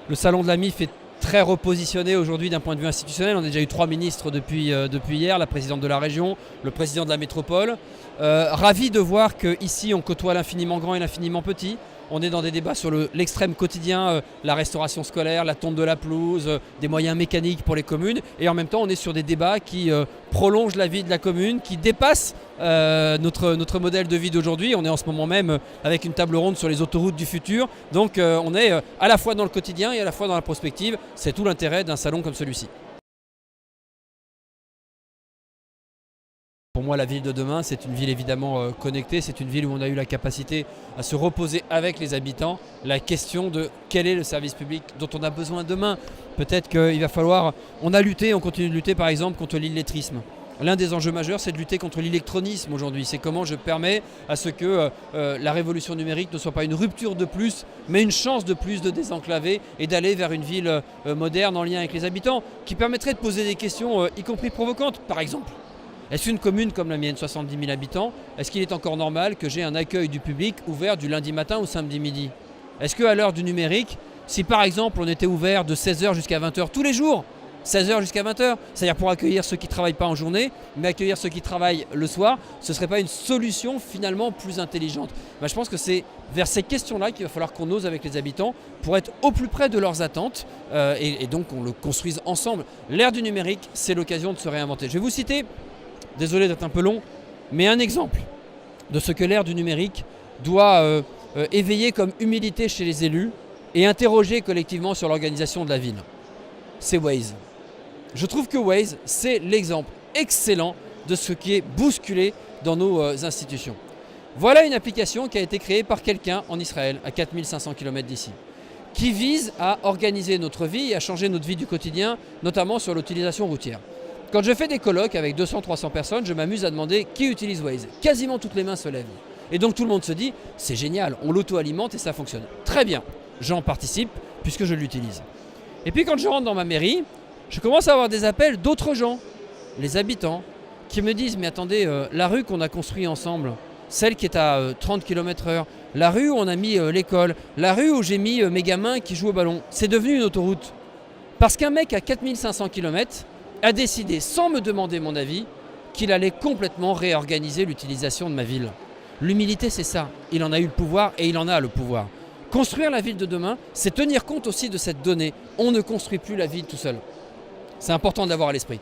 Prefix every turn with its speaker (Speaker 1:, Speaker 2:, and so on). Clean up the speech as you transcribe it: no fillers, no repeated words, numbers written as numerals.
Speaker 1: Le salon de la MIF est très repositionné aujourd'hui d'un point de vue institutionnel. On a déjà eu 3 ministres depuis hier, la présidente de la région, le président de la métropole. Ravi de voir qu'ici on côtoie l'infiniment grand et l'infiniment petit. On est dans des débats sur l'extrême quotidien, la restauration scolaire, la tonte de la pelouse, des moyens mécaniques pour les communes. Et en même temps, on est sur des débats qui prolongent la vie de la commune, qui dépassent notre modèle de vie d'aujourd'hui. On est en ce moment même avec une table ronde sur les autoroutes du futur. Donc on est à la fois dans le quotidien et à la fois dans la prospective. C'est tout l'intérêt d'un salon comme celui-ci. Pour moi, la ville de demain, c'est une ville évidemment connectée, c'est une ville où on a eu la capacité à se reposer avec les habitants la question de quel est le service public dont on a besoin demain. Peut-être qu'il va falloir... On a lutté, on continue de lutter par exemple contre l'illettrisme. L'un des enjeux majeurs, c'est de lutter contre l'électronisme aujourd'hui. C'est comment je permets à ce que la révolution numérique ne soit pas une rupture de plus, mais une chance de plus de désenclaver et d'aller vers une ville moderne en lien avec les habitants, qui permettrait de poser des questions, y compris provocantes, par exemple. Est-ce qu'une commune comme la mienne, 70 000 habitants, est-ce qu'il est encore normal que j'ai un accueil du public ouvert du lundi matin au samedi midi? Est-ce qu'à l'heure du numérique, si par exemple on était ouvert de 16h jusqu'à 20h tous les jours, 16h jusqu'à 20h, c'est-à-dire pour accueillir ceux qui ne travaillent pas en journée, mais accueillir ceux qui travaillent le soir, ce ne serait pas une solution finalement plus intelligente? Je pense que c'est vers ces questions-là qu'il va falloir qu'on ose avec les habitants pour être au plus près de leurs attentes et donc on le construise ensemble. L'ère du numérique, c'est l'occasion de se réinventer. Je vais vous citer... Désolé d'être un peu long, mais un exemple de ce que l'ère du numérique doit éveiller comme humilité chez les élus et interroger collectivement sur l'organisation de la ville. C'est Waze. Je trouve que Waze, c'est l'exemple excellent de ce qui est bousculé dans nos institutions. Voilà une application qui a été créée par quelqu'un en Israël, à 4500 km d'ici, qui vise à organiser notre vie et à changer notre vie du quotidien, notamment sur l'utilisation routière. Quand je fais des colloques avec 200-300 personnes, je m'amuse à demander qui utilise Waze. Quasiment toutes les mains se lèvent. Et donc tout le monde se dit, c'est génial, on l'auto-alimente et ça fonctionne. Très bien, j'en participe puisque je l'utilise. Et puis quand je rentre dans ma mairie, je commence à avoir des appels d'autres gens, les habitants, qui me disent, mais attendez, la rue qu'on a construite ensemble, celle qui est à 30 km/h, la rue où on a mis l'école, la rue où j'ai mis mes gamins qui jouent au ballon, c'est devenu une autoroute. Parce qu'un mec à 4500 km a décidé, sans me demander mon avis, qu'il allait complètement réorganiser l'utilisation de ma ville. L'humilité, c'est ça. Il en a eu le pouvoir et il en a le pouvoir. Construire la ville de demain, c'est tenir compte aussi de cette donnée. On ne construit plus la ville tout seul. C'est important de l'avoir à l'esprit.